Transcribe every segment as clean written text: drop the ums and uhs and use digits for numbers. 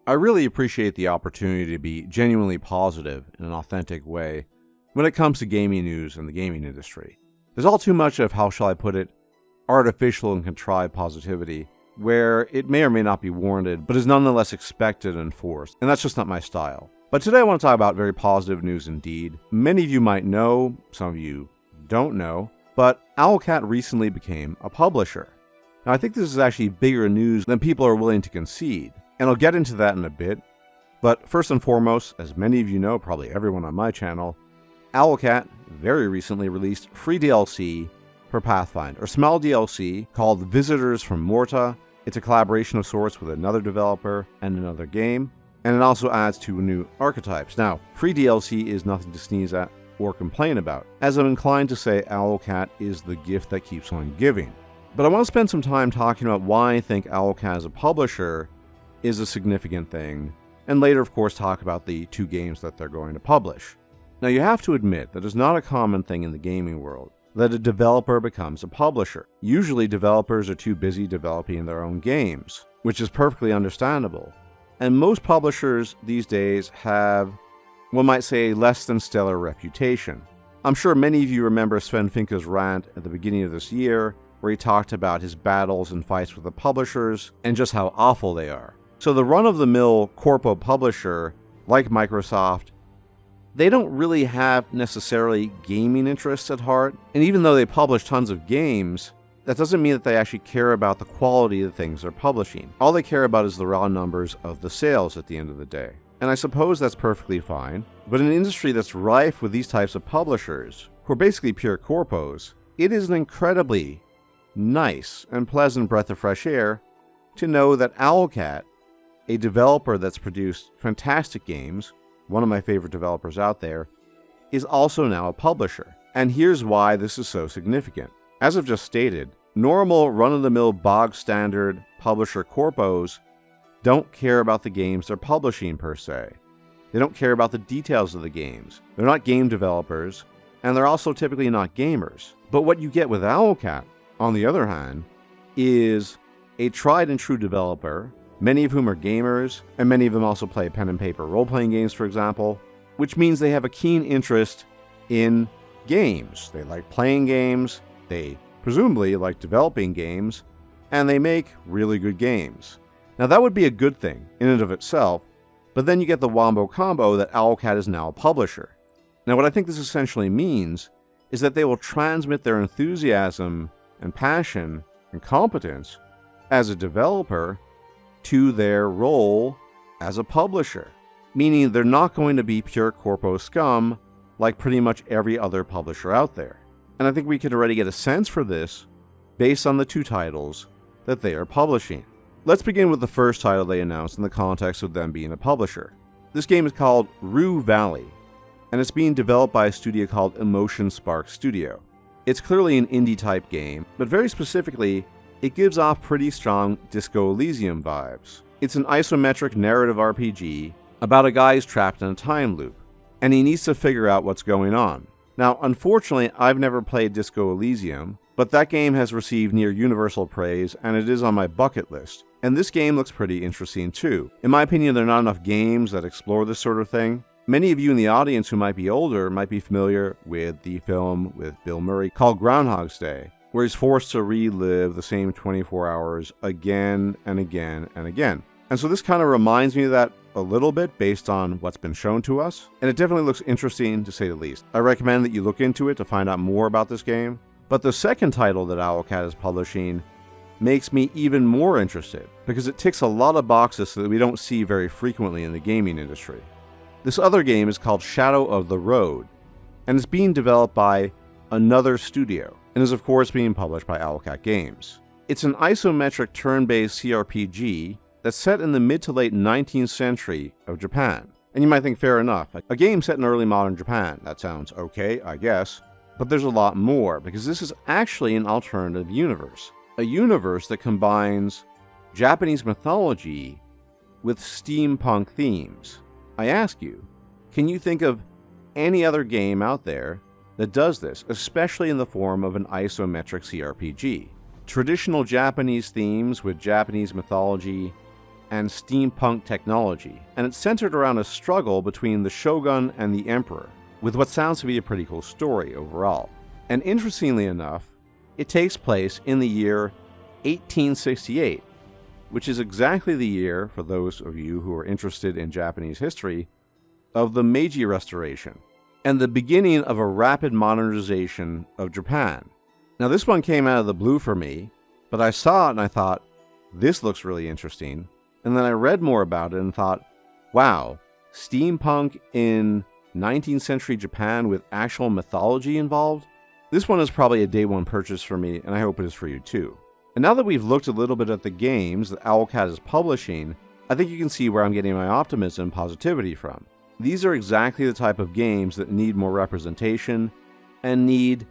I really appreciate the opportunity to be genuinely positive in an authentic way when it comes to gaming news and the gaming industry. There's all too much of, how shall I put it, artificial and contrived positivity, where it may or may not be warranted, but is nonetheless expected and forced, and that's just not my style. But today I want to talk about very positive news indeed. Many of you might know, some of you don't know, but Owlcat recently became a publisher. Now I think this is actually bigger news than people are willing to concede, and I'll get into that in a bit. But first and foremost, as many of you know, probably everyone on my channel, Owlcat very recently released free DLC for Pathfinder, a small DLC called Visitors from Morta. It's a collaboration of sorts with another developer and another game, and it also adds 2 new archetypes. Now, free DLC is nothing to sneeze at or complain about, as I'm inclined to say Owlcat is the gift that keeps on giving. But I want to spend some time talking about why I think Owlcat as a publisher is a significant thing, and later of course talk about the 2 games that they're going to publish. Now you have to admit that it's not a common thing in the gaming world that a developer becomes a publisher. Usually developers are too busy developing their own games, which is perfectly understandable. And most publishers these days have, one might say, a less than stellar reputation. I'm sure many of you remember Sven Finke's rant at the beginning of this year, where he talked about his battles and fights with the publishers and just how awful they are. So the run-of-the-mill corpo publisher, like Microsoft, they don't really have necessarily gaming interests at heart, and even though they publish tons of games, that doesn't mean that they actually care about the quality of the things they're publishing. All they care about is the raw numbers of the sales at the end of the day. And I suppose that's perfectly fine, but in an industry that's rife with these types of publishers, who are basically pure corpos, it is an incredibly nice and pleasant breath of fresh air to know that Owlcat, a developer that's produced fantastic games, one of my favorite developers out there, is also now a publisher. And here's why this is so significant. As I've just stated, normal run-of-the-mill bog-standard publisher corpos don't care about the games they're publishing per se. They don't care about the details of the games. They're not game developers, and they're also typically not gamers. But what you get with Owlcat, on the other hand, is a tried and true developer, many of whom are gamers, and many of them also play pen and paper role-playing games, for example, which means they have a keen interest in games. They like playing games, they presumably like developing games, and they make really good games. Now that would be a good thing in and of itself, but then you get the wombo combo that Owlcat is now a publisher. Now what I think this essentially means is that they will transmit their enthusiasm and passion and competence as a developer to their role as a publisher, meaning they're not going to be pure corpo scum like pretty much every other publisher out there. And I think we can already get a sense for this based on the 2 titles that they are publishing. Let's begin with the first title they announced in the context of them being a publisher. This game is called Rue Valley, and it's being developed by a studio called Emotion Spark Studio. It's clearly an indie-type game, but very specifically, it gives off pretty strong Disco Elysium vibes. It's an isometric narrative RPG about a guy who's trapped in a time loop, and he needs to figure out what's going on. Now, unfortunately, I've never played Disco Elysium, but that game has received near universal praise, and it is on my bucket list. And this game looks pretty interesting too. In my opinion, there are not enough games that explore this sort of thing. Many of you in the audience who might be older might be familiar with the film with Bill Murray called Groundhog's Day, where he's forced to relive the same 24 hours again and again and again. And so this kind of reminds me of that a little bit based on what's been shown to us, and it definitely looks interesting to say the least. I recommend that you look into it to find out more about this game. But the second title that Owlcat is publishing makes me even more interested, because it ticks a lot of boxes that we don't see very frequently in the gaming industry. This other game is called Shadow of the Road, and it's being developed by another studio, and is of course being published by Owlcat Games. It's an isometric turn-based CRPG that's set in the mid to late 19th century of Japan. And you might think, fair enough, a game set in early modern Japan, that sounds okay, I guess. But there's a lot more, because this is actually an alternative universe. A universe that combines Japanese mythology with steampunk themes. I ask you, can you think of any other game out there that does this, especially in the form of an isometric CRPG? Traditional Japanese themes with Japanese mythology and steampunk technology, and it's centered around a struggle between the shogun and the emperor, with what sounds to be a pretty cool story overall. And interestingly enough, it takes place in the year 1868, which is exactly the year, for those of you who are interested in Japanese history, of the Meiji Restoration, and the beginning of a rapid modernization of Japan. Now, this one came out of the blue for me, but I saw it and I thought, this looks really interesting. And then I read more about it and thought, wow, steampunk in 19th century Japan with actual mythology involved? This one is probably a day one purchase for me, and I hope it is for you too. And now that we've looked a little bit at the games that Owlcat is publishing, I think you can see where I'm getting my optimism and positivity from. These are exactly the type of games that need more representation and need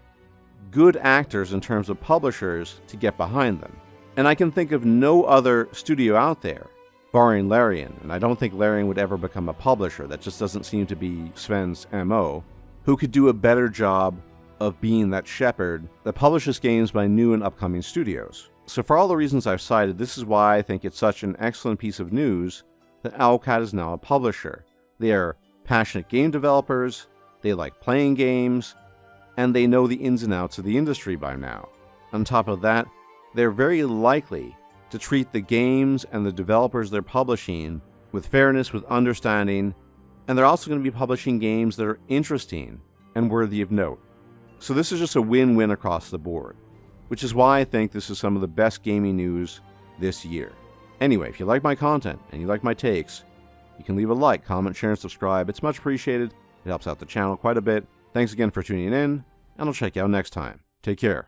good actors in terms of publishers to get behind them. And I can think of no other studio out there, barring Larian, and I don't think Larian would ever become a publisher, that just doesn't seem to be Sven's MO, who could do a better job of being that shepherd that publishes games by new and upcoming studios. So for all the reasons I've cited, this is why I think it's such an excellent piece of news that Owlcat is now a publisher. They are passionate game developers, they like playing games, and they know the ins and outs of the industry by now. On top of that, they're very likely to treat the games and the developers they're publishing with fairness, with understanding, and they're also going to be publishing games that are interesting and worthy of note. So this is just a win-win across the board, which is why I think this is some of the best gaming news this year. Anyway, if you like my content and you like my takes, you can leave a like, comment, share, and subscribe. It's much appreciated. It helps out the channel quite a bit. Thanks again for tuning in, and I'll check you out next time. Take care.